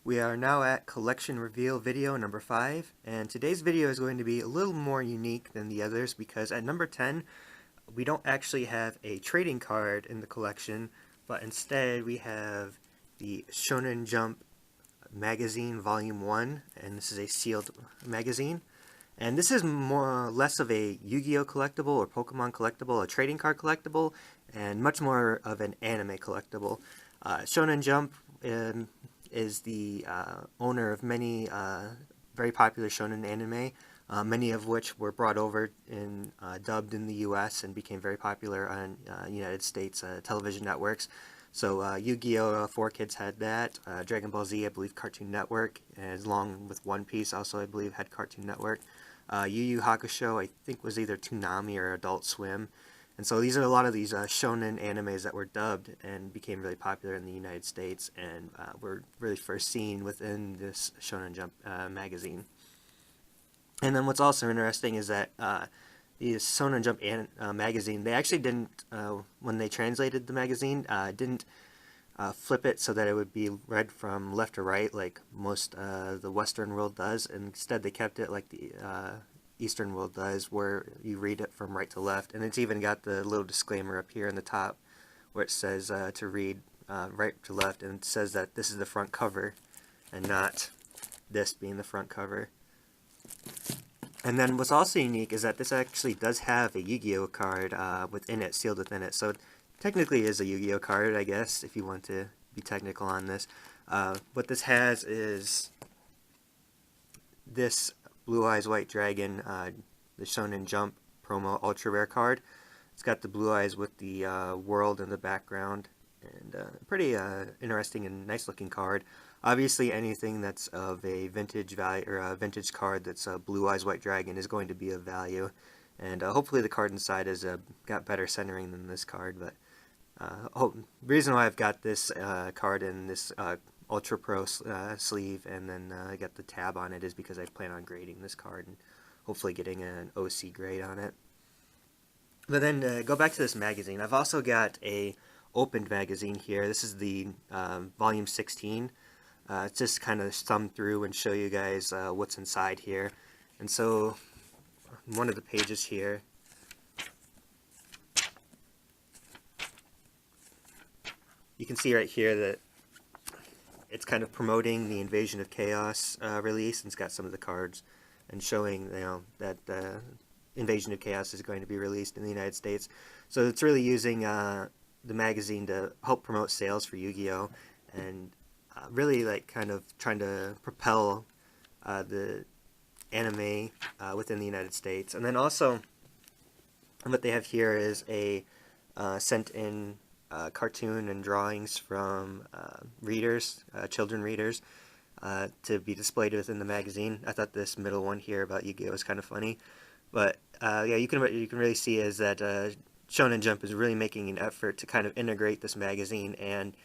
We are now at collection reveal video number 5, and today's video is going to be a little more unique than the others because at number 10 we don't actually have a trading card in the collection, but instead we have the Shonen Jump magazine volume 1, and this is a sealed magazine. And this is more or less of a Yu-Gi-Oh collectible or Pokemon collectible, a trading card collectible, and much more of an anime collectible. Shonen Jump is the owner of many very popular shonen anime, many of which were brought over and dubbed in the U.S. and became very popular on United States television networks. So Yu-Gi-Oh! 4Kids had that. Dragon Ball Z, I believe, Cartoon Network, as along with One Piece, also I believe had Cartoon Network. Yu Yu Hakusho, I think, was either Toonami or Adult Swim. And so these are a lot of these shonen animes that were dubbed and became really popular in the United States and were really first seen within this Shonen Jump magazine. And then what's also interesting is that the Shonen Jump magazine, they actually didn't, when they translated the magazine, didn't flip it so that it would be read from left to right like most the Western world does. And instead they kept it like the Eastern world does, where you read it from right to left. And it's even got the little disclaimer up here in the top where it says to read right to left, and it says that this is the front cover and not this being the front cover. And then what's also unique is that this actually does have a Yu-Gi-Oh card within it, sealed within it. So it technically is a Yu-Gi-Oh card, I guess, if you want to be technical on this. What this has is this Blue Eyes White Dragon, the Shonen Jump promo ultra rare card. It's got the blue eyes with the world in the background, and pretty interesting and nice looking card. Obviously, anything that's of a vintage value or a vintage card that's a Blue Eyes White Dragon is going to be of value, and hopefully the card inside has got better centering than this card. But the reason why I've got this card in this Ultra Pro sleeve and then I got the tab on it is because I plan on grading this card and hopefully getting an OC grade on it. But then go back to this magazine. I've also got a opened magazine here. This is the volume 16. It's just kind of thumb through and show you guys what's inside here. And so one of the pages here, you can see right here that it's kind of promoting the Invasion of Chaos release, and it's got some of the cards and showing that Invasion of Chaos is going to be released in the United States. So it's really using the magazine to help promote sales for Yu-Gi-Oh! And really like kind of trying to propel the anime within the United States. And then also what they have here is a sent-in cartoon and drawings from readers, children readers, to be displayed within the magazine. I thought this middle one here about Yu-Gi-Oh! Was kind of funny. But yeah, you can really see is that Shonen Jump is really making an effort to kind of integrate this magazine and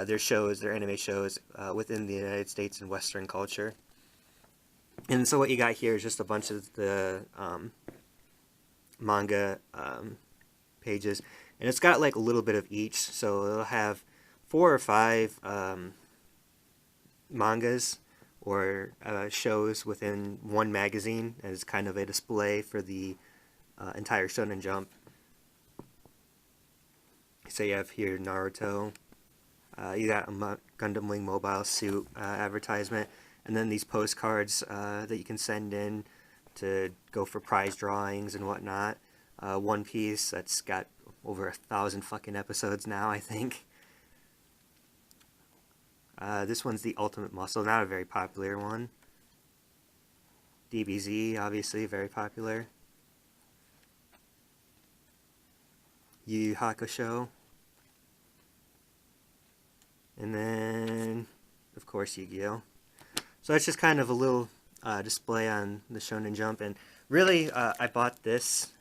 their shows, their anime shows, within the United States and Western culture. And so what you got here is just a bunch of the manga pages, and it's got like a little bit of each. So it'll have 4 or 5 mangas or shows within one magazine as kind of a display for the entire Shonen Jump. So you have here Naruto, you got a Gundam Wing Mobile Suit advertisement, and then these postcards that you can send in to go for prize drawings and whatnot. One Piece, that's got over 1,000 fucking episodes now, I think. This one's the Ultimate Muscle, not a very popular one. DBZ, obviously, very popular. Yu Yu Hakusho. And then, of course, Yu-Gi-Oh! So that's just kind of a little display on the Shonen Jump. And really, I bought this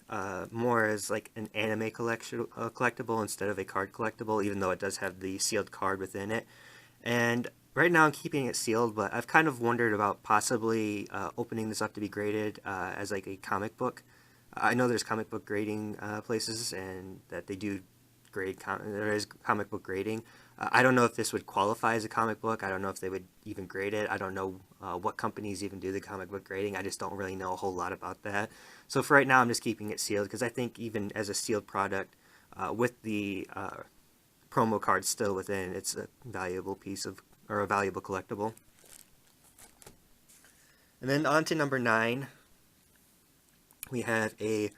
more as like an anime collectible instead of a card collectible, even though it does have the sealed card within it. And right now I'm keeping it sealed, but I've kind of wondered about possibly opening this up to be graded as like a comic book. I know there's comic book grading places and that they do grade, there is comic book grading. I don't know if this would qualify as a comic book. I don't know if they would even grade it. I don't know what companies even do the comic book grading. I just don't really know a whole lot about that. So for right now, I'm just keeping it sealed because I think even as a sealed product with the promo card still within, it's a valuable piece of, or a valuable collectible. And then on to number 9, we have a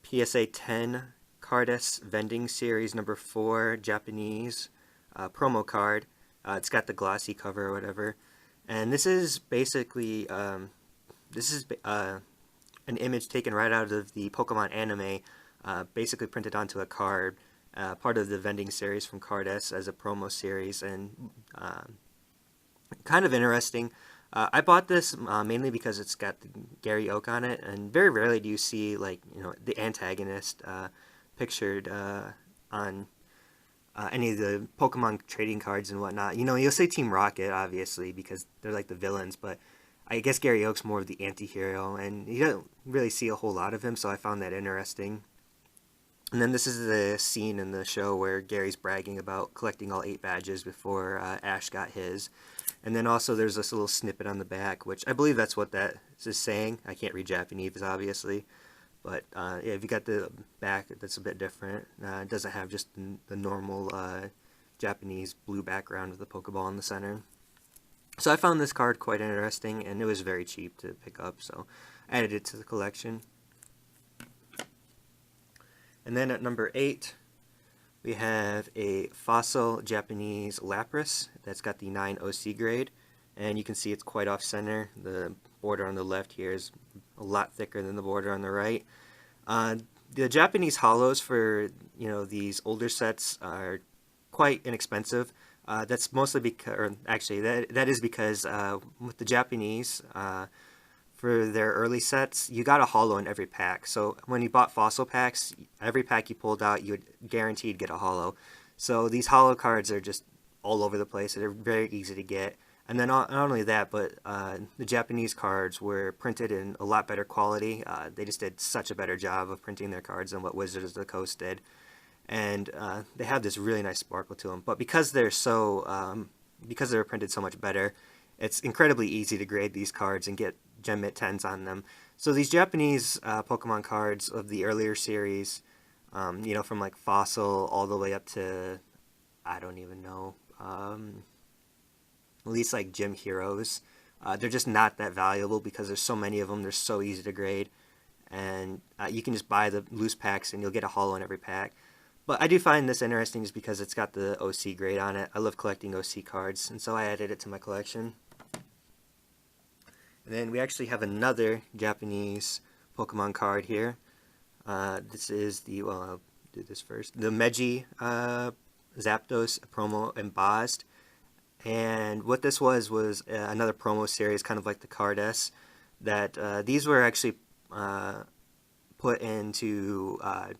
PSA 10 Cardess Vending Series number 4 Japanese promo card. It's got the glossy cover or whatever. And this is basically, an image taken right out of the Pokemon anime, basically printed onto a card, part of the vending series from Cardess as a promo series, and kind of interesting. I bought this mainly because it's got the Gary Oak on it, and very rarely do you see, like, the antagonist pictured on any of the Pokemon trading cards and whatnot. You'll say Team Rocket, obviously, because they're like the villains, but I guess Gary Oak's more of the anti-hero, and you don't really see a whole lot of him, so I found that interesting. And then this is the scene in the show where Gary's bragging about collecting all 8 badges before Ash got his. And then also there's this little snippet on the back, which I believe that's what that is saying. I can't read Japanese, obviously. But yeah, if you got the back, that's a bit different. It doesn't have just the normal Japanese blue background with the Pokeball in the center. So I found this card quite interesting, and it was very cheap to pick up, so I added it to the collection. And then at number 8, we have a Fossil Japanese Lapras that's got the 9 OC grade, and you can see it's quite off-center. The border on the left here is a lot thicker than the border on the right. The Japanese holos for these older sets are quite inexpensive. That's mostly because, or actually, that is because with the Japanese, for their early sets, you got a holo in every pack. So when you bought fossil packs, every pack you pulled out, you would guaranteed get a holo. So these holo cards are just all over the place. They're very easy to get. And then not only that, but the Japanese cards were printed in a lot better quality. They just did such a better job of printing their cards than what Wizards of the Coast did. And they have this really nice sparkle to them. But because they're because they're printed so much better, it's incredibly easy to grade these cards and get Gem Mint 10s on them. So these Japanese Pokemon cards of the earlier series, from like Fossil all the way up to, I don't even know, at least like Gym Heroes, they're just not that valuable because there's so many of them. They're so easy to grade, and you can just buy the loose packs and you'll get a holo in every pack. But I do find this interesting just because it's got the OC grade on it. I love collecting OC cards, and so I added it to my collection. And then we actually have another Japanese Pokemon card here. This is the, well, I'll do this first, the Meiji Zapdos promo embossed. And what this was another promo series, kind of like the Cardess, that these were actually put into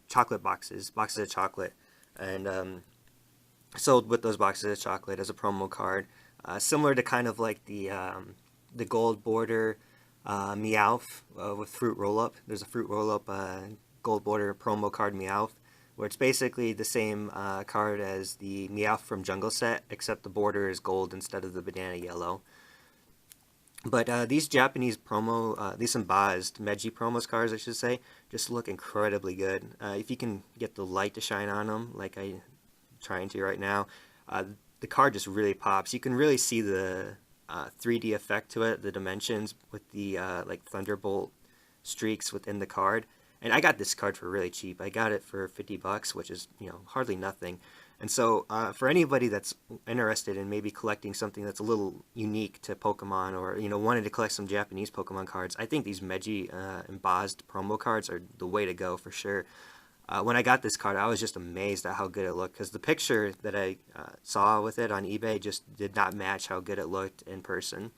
chocolate boxes of chocolate, and sold with those boxes of chocolate as a promo card, similar to kind of like the gold border Meowth with Fruit Roll-Up. There's a Fruit Roll-Up gold border promo card Meowth, where it's basically the same card as the Meowth from Jungle Set, except the border is gold instead of the banana yellow. But these Japanese promo, these embossed Meiji promos cards, I should say, just look incredibly good. If you can get the light to shine on them, like I'm trying to right now, the card just really pops. You can really see the 3D effect to it, the dimensions with the like thunderbolt streaks within the card. And I got this card for really cheap. I got it for $50, which is hardly nothing. And so for anybody that's interested in maybe collecting something that's a little unique to Pokemon, or wanted to collect some Japanese Pokemon cards, I think these Meiji embossed promo cards are the way to go for sure. When I got this card, I was just amazed at how good it looked, because the picture that I saw with it on eBay just did not match how good it looked in person.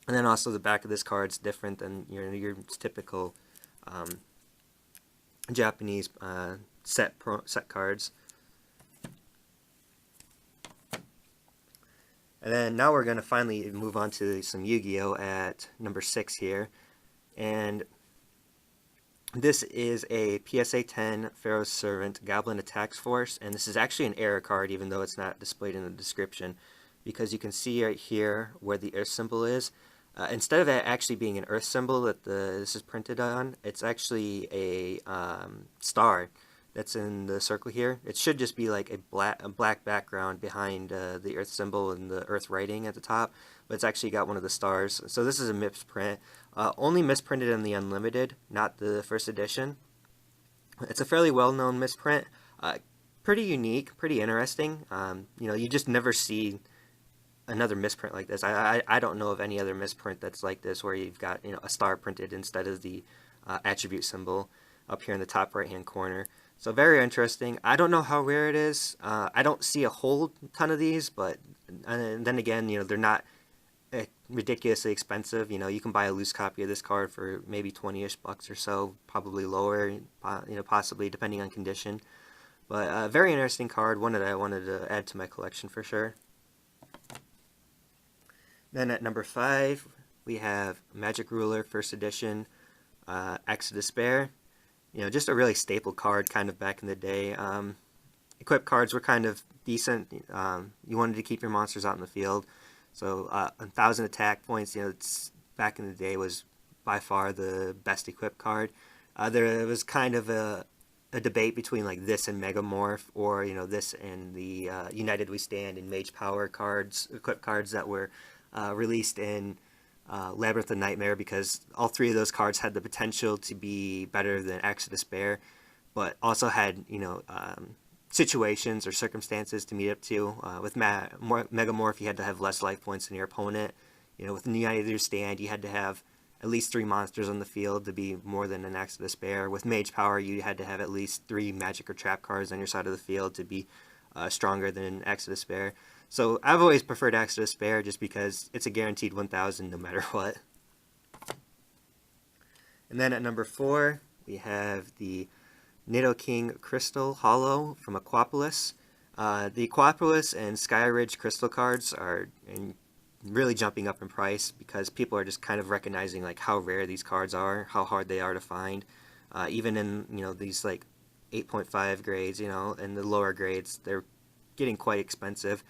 And then also the back of this card's different than your typical Japanese set cards. And then now we're going to finally move on to some Yu-Gi-Oh! At number 6 here. And This is a PSA 10 Pharaoh's Servant Goblin Attacks Force, and this is actually an error card, even though it's not displayed in the description, because you can see right here where the Earth symbol is. Instead of it actually being an Earth symbol that this is printed on, it's actually a star that's in the circle here. It should just be like a black background behind the Earth symbol and the Earth writing at the top, but it's actually got one of the stars. So this is a misprint. Only misprinted in the Unlimited, not the first edition. It's a fairly well-known misprint. Pretty unique, pretty interesting. You just never see another misprint like this. I don't know of any other misprint that's like this, where you've got a star printed instead of the attribute symbol up here in the top right hand corner. So very interesting. I don't know how rare it is. I don't see a whole ton of these, but then again, they're not ridiculously expensive. You can buy a loose copy of this card for maybe 20-ish bucks or so, probably lower, possibly depending on condition. But a very interesting card, one that I wanted to add to my collection for sure. Then at number 5, we have Magic Ruler First Edition, Axe of Despair. Just a really staple card kind of back in the day. Equip cards were kind of decent. You wanted to keep your monsters out in the field. So 1,000 attack points, it's back in the day was by far the best equipped card. There was kind of a debate between like this and Megamorph, or this and the United We Stand and Mage Power cards, equipped cards that were released in Labyrinth of Nightmare, because all three of those cards had the potential to be better than Axe of Despair, but also had situations or circumstances to meet up to. With Megamorph, you had to have less life points than your opponent. With United We Stand, you had to have at least 3 monsters on the field to be more than an Axe of Despair. With Mage Power, you had to have at least 3 magic or trap cards on your side of the field to be stronger than Axe of Despair. So I've always preferred Axe of Despair just because it's a guaranteed 1,000 no matter what. And then at number 4, we have the Nidoking Crystal Holo from Aquapolis. The Aquapolis and Skyridge Crystal cards are really jumping up in price because people are just kind of recognizing like how rare these cards are, how hard they are to find. Even in these like 8.5 grades, and the lower grades, they're getting quite expensive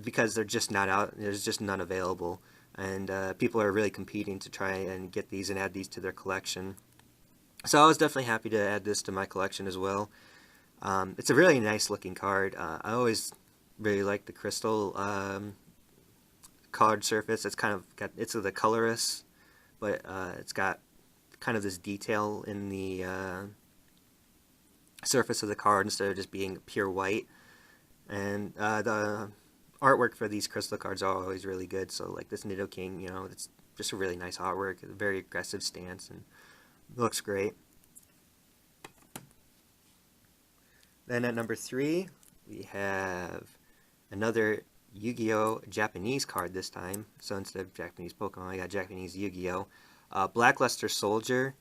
because they're just not out. There's just none available, and people are really competing to try and get these and add these to their collection. So I was definitely happy to add this to my collection as well. It's a really nice looking card. I always really like the crystal card surface. It's the colorless, but it's got kind of this detail in the surface of the card instead of just being pure white. And the artwork for these crystal cards are always really good. So like this Nidoking, it's just a really nice artwork, a very aggressive stance, and looks great. Then at number 3, we have another Yu-Gi-Oh! Japanese card this time. So instead of Japanese Pokemon, I got Japanese Yu-Gi-Oh! Blackluster Soldier,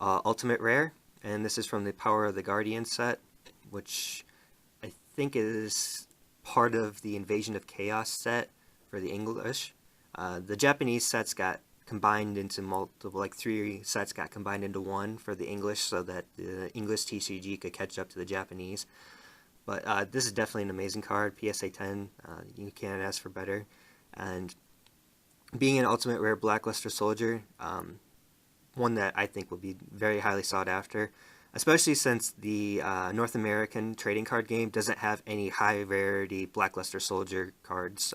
Ultimate Rare. And this is from the Power of the Guardian set, which I think is part of the Invasion of Chaos set for the English. The Japanese sets got combined into multiple, like 3 sets got combined into one for the English so that the English TCG could catch up to the Japanese. But this is definitely an amazing card, PSA 10, you can't ask for better. And being an Ultimate Rare Blackluster Soldier, one that I think will be very highly sought after, especially since the North American trading card game doesn't have any high rarity Blackluster Soldier cards.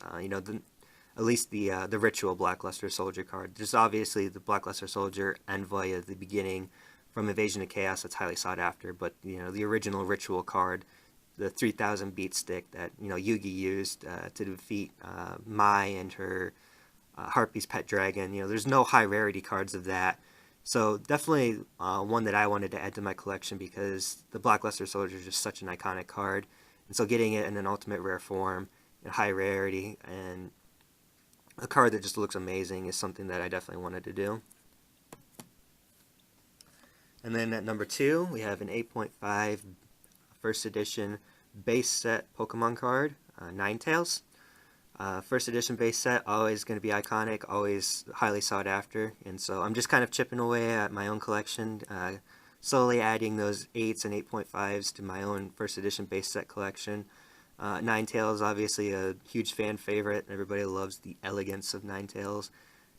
At least the Ritual Blackluster Soldier card. There's obviously the Blackluster Soldier Envoy at the beginning from Invasion of Chaos that's highly sought after, but the original Ritual card, the 3000 beat stick that Yugi used to defeat Mai and her Harpy's pet dragon. There's no high rarity cards of that. So definitely one that I wanted to add to my collection because the Blackluster Soldier is just such an iconic card. And so getting it in an ultimate rare form, high rarity, and a card that just looks amazing is something that I definitely wanted to do. And then at number 2, we have an 8.5 first edition base set Pokemon card, Ninetales. First edition base set, always going to be iconic, always highly sought after, and so I'm just kind of chipping away at my own collection, slowly adding those 8s and 8.5s to my own first edition base set collection. Ninetales, obviously a huge fan favorite. Everybody loves the elegance of Ninetales.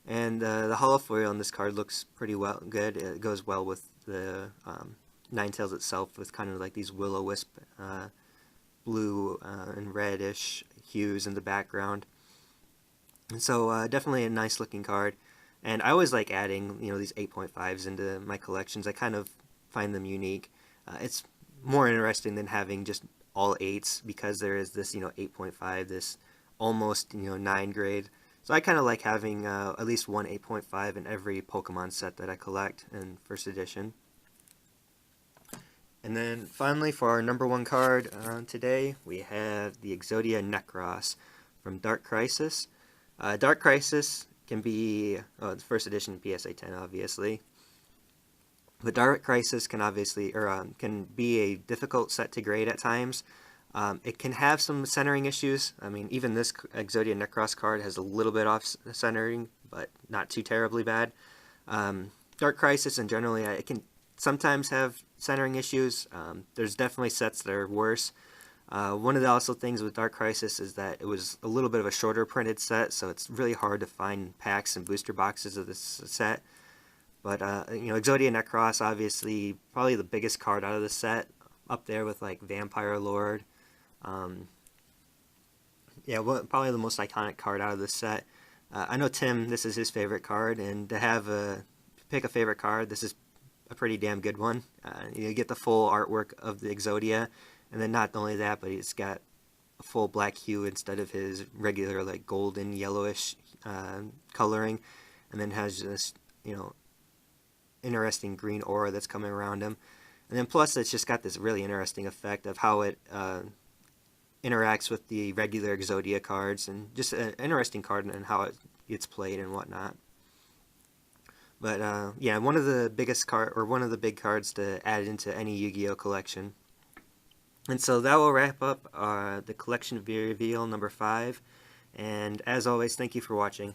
And the holofoil on this card looks pretty good. It goes well with the Ninetales itself, with kind of like these will-o-wisp blue and reddish hues in the background. And so definitely a nice looking card. And I always like adding, these 8.5s into my collections. I kind of find them unique. It's more interesting than having just all 8s, because there is this, 8.5, this almost, 9 grade. So I kind of like having at least one 8.5 in every Pokemon set that I collect in first edition. And then finally, for our number 1 card today, we have the Exodia Necros from Dark Crisis. Dark Crisis can be the first edition PSA 10, obviously. But Dark Crisis can can be a difficult set to grade at times. It can have some centering issues. I mean, even this Exodia Necros card has a little bit off centering, but not too terribly bad. Dark Crisis, and generally, it can sometimes have centering issues. There's definitely sets that are worse. One of the also things with Dark Crisis is that it was a little bit of a shorter printed set, so it's really hard to find packs and booster boxes of this set. But, Exodia Necros, obviously, probably the biggest card out of the set, up there with, like, Vampire Lord. Probably the most iconic card out of the set. I know Tim, this is his favorite card, and to pick a favorite card, this is a pretty damn good one. You get the full artwork of the Exodia, and then not only that, but it's got a full black hue instead of his regular, like, golden, yellowish coloring, and then has this, interesting green aura that's coming around him. And then plus it's just got this really interesting effect of how it interacts with the regular Exodia cards, and just an interesting card and how it gets played and whatnot. But one of the big cards to add into any Yu-Gi-Oh collection. And so that will wrap up the collection reveal number 5. And as always, thank you for watching.